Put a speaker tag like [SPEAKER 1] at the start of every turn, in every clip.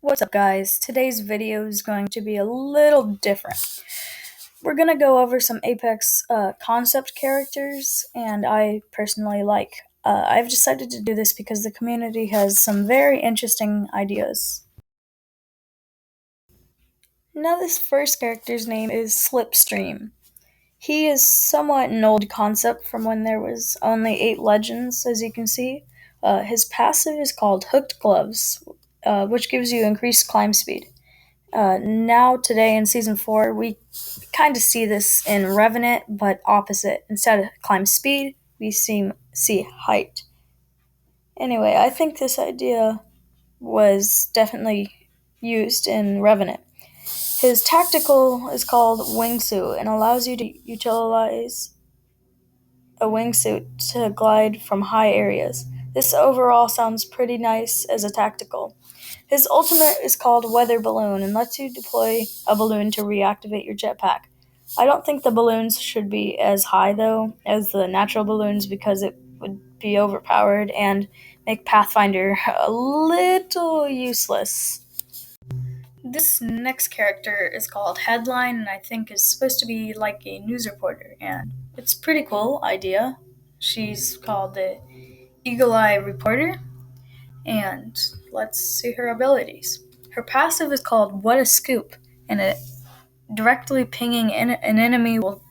[SPEAKER 1] What's up, guys? Today's video is going to be a little different. We're going to go over some Apex concept characters, and I personally like. I've decided to do this because the community has some very interesting ideas. Now, this first character's name is Slipstream. He is somewhat an old concept from when there was only 8 legends, as you can see. His passive is called Hooked Gloves, which gives you increased climb speed. Now, today in Season 4, we kind of see this in Revenant, but opposite. Instead of climb speed, we see height. Anyway, I think this idea was definitely used in Revenant. His tactical is called Wingsuit and allows you to utilize a wingsuit to glide from high areas. This overall sounds pretty nice as a tactical. His ultimate is called Weather Balloon and lets you deploy a balloon to reactivate your jetpack. I don't think the balloons should be as high, though, as the natural balloons because it would be overpowered and make Pathfinder a little useless. This next character is called Headline and I think is supposed to be like a news reporter, and it's a pretty cool idea. She's called the Eagle Eye Reporter, and let's see her abilities. Her passive is called What a Scoop, and it directly pinging an enemy will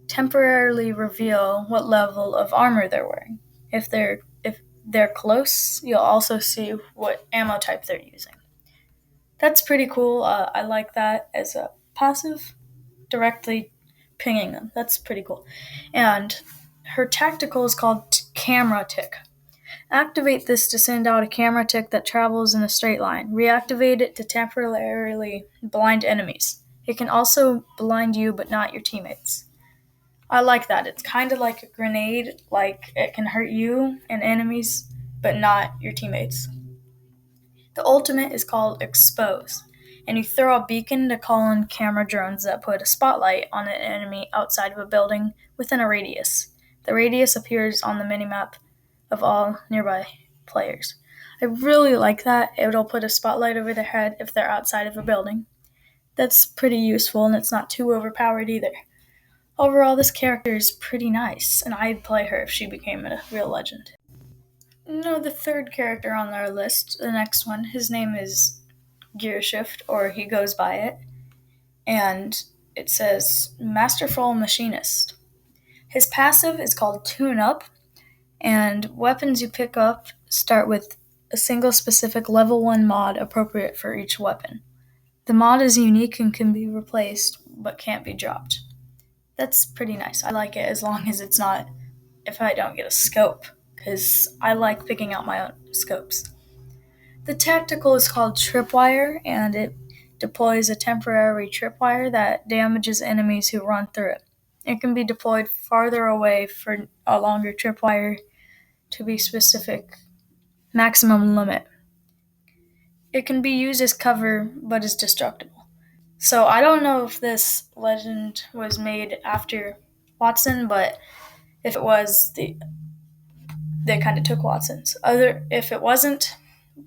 [SPEAKER 1] temporarily reveal what level of armor they're wearing. If they're close, you'll also see what ammo type they're using. That's pretty cool. I like that as a passive, directly pinging them. That's pretty cool. And her tactical is called Camera Tick. Activate this to send out a camera tick that travels in a straight line. Reactivate it to temporarily blind enemies. It can also blind you but not your teammates. I like that. It's kind of like a grenade, like it can hurt you and enemies but not your teammates. The ultimate is called Expose, and you throw a beacon to call in camera drones that put a spotlight on an enemy outside of a building within a radius. The radius appears on the minimap of all nearby players. I really like that. It'll put a spotlight over their head if they're outside of a building. That's pretty useful, and it's not too overpowered either. Overall, this character is pretty nice, and I'd play her if she became a real legend. No, the third character on our list, the next one, his name is Gearshift, or he goes by it, and it says Masterful Machinist. His passive is called Tune Up, and weapons you pick up start with a single specific level 1 mod appropriate for each weapon. The mod is unique and can be replaced, but can't be dropped. That's pretty nice. I like it as long as it's not if I don't get a scope, because I like picking out my own scopes. The tactical is called Tripwire, and it deploys a temporary tripwire that damages enemies who run through it. It can be deployed farther away for a longer tripwire to be specific maximum limit. It can be used as cover, but is destructible. So I don't know if this legend was made after Watson, but if it was, they kind of took Watson's. If it wasn't,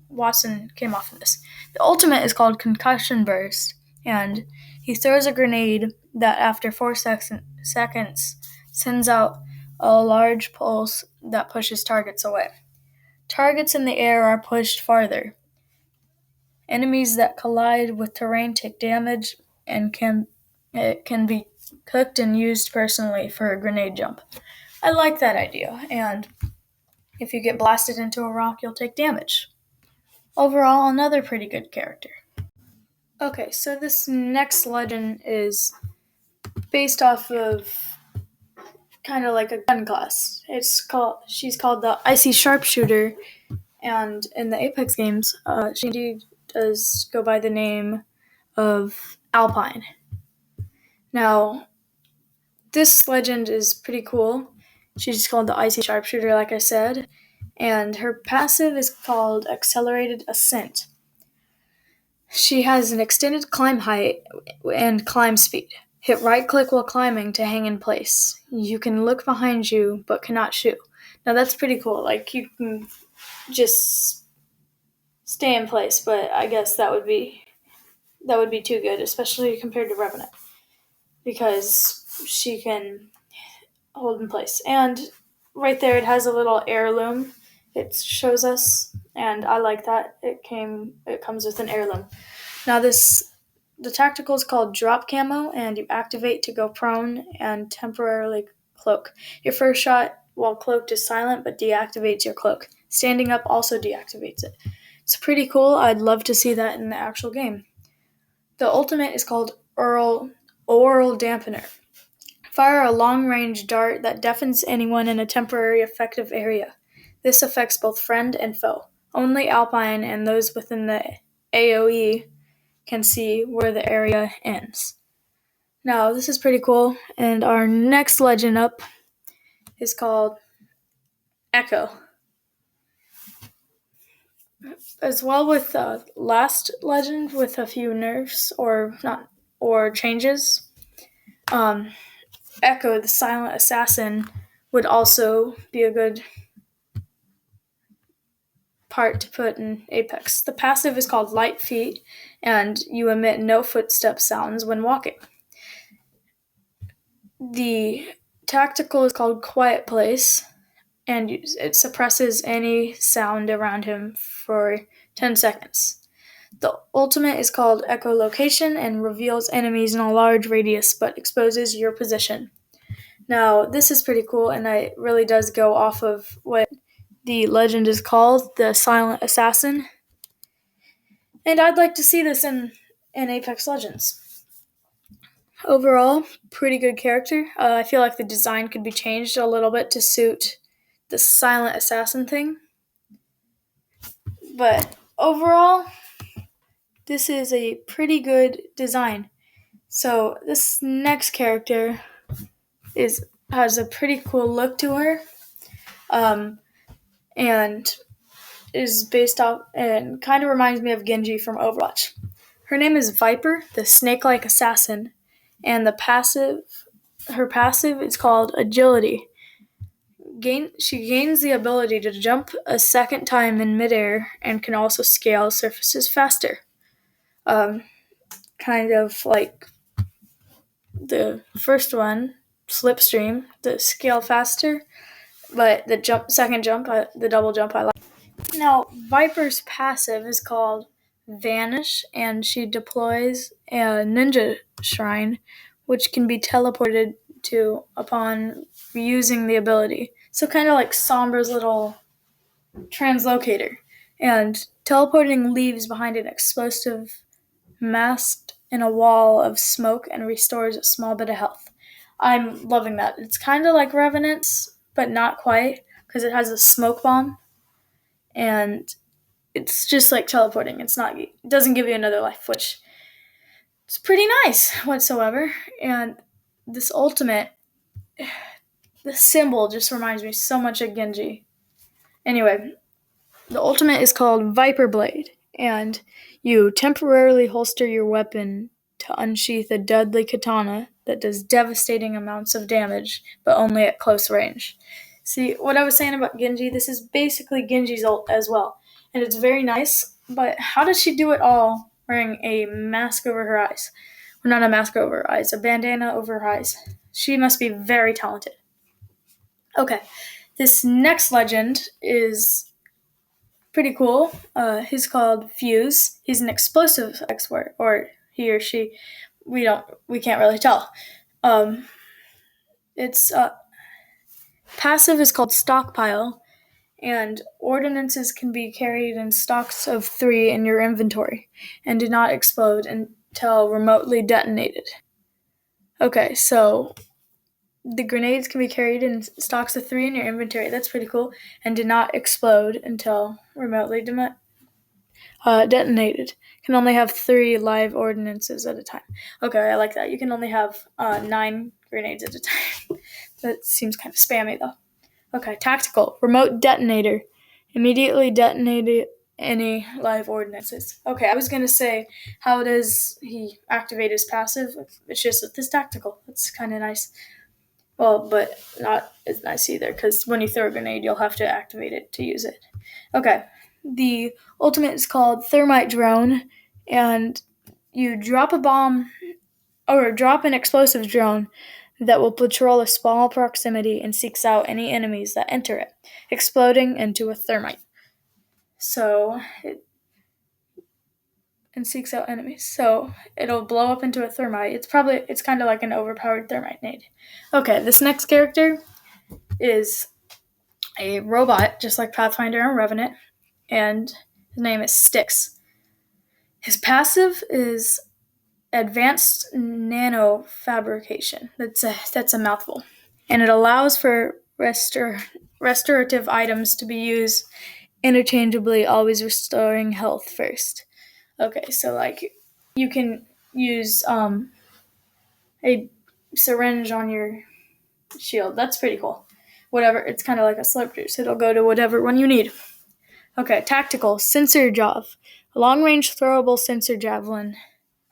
[SPEAKER 1] Watson came off of this. The ultimate is called Concussion Burst, and he throws a grenade that after 4 seconds sends out a large pulse that pushes targets away. Targets in the air are pushed farther. Enemies that collide with terrain take damage and can be cooked and used personally for a grenade jump. I like that idea, and if you get blasted into a rock, you'll take damage. Overall, another pretty good character. Okay, so this next legend is based off of kind of like a gun class. She's called the Icy Sharpshooter, and in the Apex games, she indeed does go by the name of Alpine. Now, this legend is pretty cool. She's called the Icy Sharpshooter, like I said, and her passive is called Accelerated Ascent. She has an extended climb height and climb speed. Hit right-click while climbing to hang in place. You can look behind you, but cannot shoot. Now that's pretty cool. Like, you can just stay in place, but I guess that would be too good, especially compared to Revenant, because she can hold in place. And right there, it has a little heirloom. It shows us, and I like that. It comes with an heirloom. Now the tactical is called drop camo, and you activate to go prone and temporarily cloak. Your first shot while cloaked is silent, but deactivates your cloak. Standing up also deactivates it. It's pretty cool. I'd love to see that in the actual game. The ultimate is called Oral Dampener. Fire a long-range dart that deafens anyone in a temporary effective area. This affects both friend and foe. Only Alpine and those within the AoE can see where the area ends. Now, this is pretty cool, and our next legend up is called Echo. As well with last legend with a few nerfs or changes. Echo, the silent assassin, would also be a good part to put in Apex. The passive is called Light Feet, and you emit no footstep sounds when walking. The tactical is called Quiet Place, and it suppresses any sound around him for 10 seconds. The ultimate is called Echolocation and reveals enemies in a large radius but exposes your position. Now, this is pretty cool, and it really does go off of what the legend is called, the Silent Assassin. And I'd like to see this in Apex Legends. Overall, pretty good character. I feel like the design could be changed a little bit to suit the Silent Assassin thing. But overall, this is a pretty good design. So this next character has a pretty cool look to her, and is based off and kind of reminds me of Genji from Overwatch. Her name is Viper, the snake-like assassin, and her passive is called Agility. She gains the ability to jump a second time in midair and can also scale surfaces faster. Kind of like the first one, Slipstream, the scale faster, but the double jump, I like. Now, Viper's passive is called Vanish, and she deploys a ninja shrine, which can be teleported to upon using the ability. So kind of like Sombra's little translocator. And teleporting leaves behind an explosive masked in a wall of smoke and restores a small bit of health. I'm loving that. It's kind of like Revenant's, but not quite, because it has a smoke bomb, and it's just like teleporting. It doesn't give you another life, which is pretty nice whatsoever. And this ultimate, the symbol just reminds me so much of Genji. Anyway, the ultimate is called Viper Blade, and you temporarily holster your weapon to unsheath a deadly katana that does devastating amounts of damage, but only at close range. See, what I was saying about Genji, this is basically Genji's ult as well, and it's very nice, but how does she do it all wearing a mask over her eyes? Well, not a mask over her eyes, a bandana over her eyes. She must be very talented. Okay, this next legend is pretty cool. He's called Fuse. He's an explosive expert, or he or she. We can't really tell. Its passive is called Stockpile, and ordinances can be carried in stocks of 3 in your inventory, and do not explode until remotely detonated. Okay, so the grenades can be carried in stocks of 3 in your inventory. That's pretty cool, and do not explode until remotely detonated. Can only have 3 live ordinances at a time. Okay, I like that. You can only have 9 grenades at a time. That seems kind of spammy, though. Okay, tactical. Remote detonator. Immediately any live ordinances. Okay, I was gonna say, how does he activate his passive? It's just with his tactical. It's kind of nice. Well, but not as nice either, because when you throw a grenade, you'll have to activate it to use it. Okay, the ultimate is called Thermite Drone, and you drop a bomb or drop an explosive drone that will patrol a small proximity and seeks out any enemies that enter it, exploding into a thermite. So it and seeks out enemies. So it'll blow up into a thermite. It's kind of like an overpowered thermite nade. Okay, this next character is a robot, just like Pathfinder and Revenant, and his name is Styx. His passive is advanced nanofabrication. That's a mouthful, and it allows for restorative items to be used interchangeably, always restoring health first. Okay, so like you can use a syringe on your shield. That's pretty cool. Whatever, it's kind of like a slurp juice. It'll go to whatever one you need. Okay, tactical sensor jav, a long-range throwable sensor javelin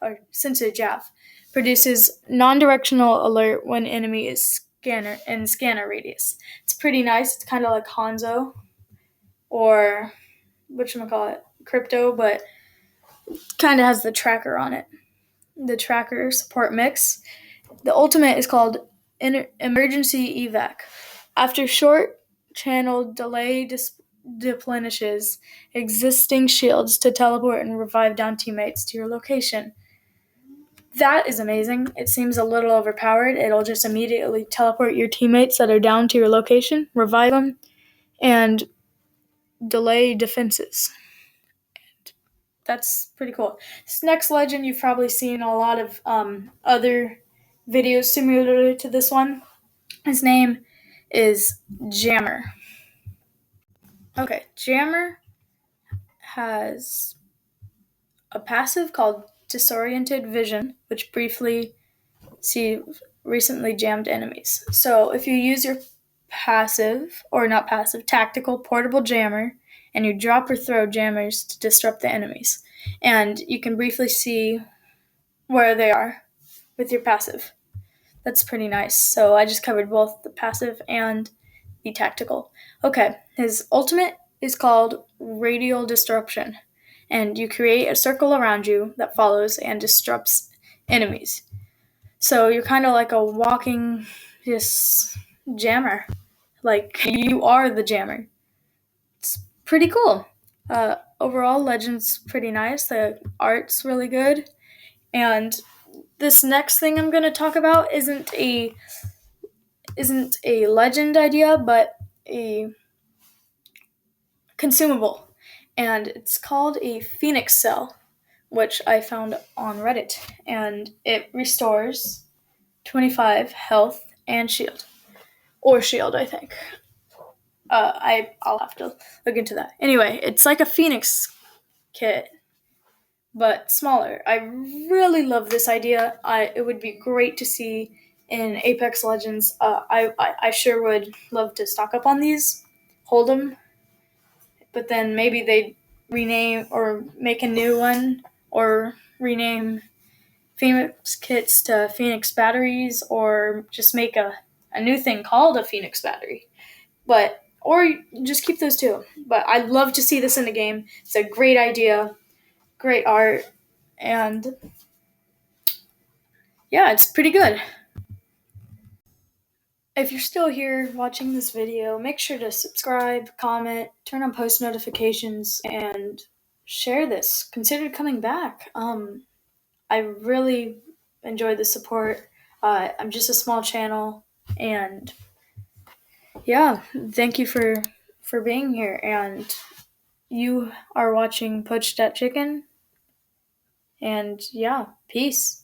[SPEAKER 1] or sensor jav, produces non-directional alert when enemy is scanner radius. It's pretty nice. It's kind of like Hanzo or whatchamacallit, Crypto, but kind of has the tracker on it. The tracker support mix. The ultimate is called Emergency Evac. After short channel delay replenishes existing shields to teleport and revive down teammates to your location. That is amazing. It seems a little overpowered. It'll just immediately teleport your teammates that are down to your location, revive them, and delay defenses. That's pretty cool. This next legend, you've probably seen a lot of other videos similar to this one. His name is Jammer. Okay, Jammer has a passive called Disoriented Vision, which briefly see recently jammed enemies. So if you use your tactical portable jammer, and you drop or throw jammers to disrupt the enemies. And you can briefly see where they are with your passive. That's pretty nice. So I just covered both the passive and the tactical. Okay, his ultimate is called Radial Disruption, and you create a circle around you that follows and disrupts enemies. So you're kind of like a walking just jammer. Like you are the jammer. It's pretty cool. Overall, Legend's pretty nice. The art's really good. And this next thing I'm going to talk about isn't a Legend idea, but a consumable. And it's called a Phoenix Cell, which I found on Reddit. And it restores 25 health and shield. Or shield, I think. I'll have to look into that. Anyway, it's like a Phoenix kit, but smaller. I really love this idea. It would be great to see in Apex Legends. I sure would love to stock up on these, hold them, but then maybe they'd rename or make a new one, or rename Phoenix kits to Phoenix batteries, or just make a new thing called a Phoenix battery. Or just keep those two. But I'd love to see this in the game. It's a great idea, great art, and yeah, it's pretty good. If you're still here watching this video, make sure to subscribe, comment, turn on post notifications, and share this. Consider coming back. I really enjoyed the support. I'm just a small channel, and yeah, thank you for being here. And you are watching Poached at Chicken, and yeah, peace.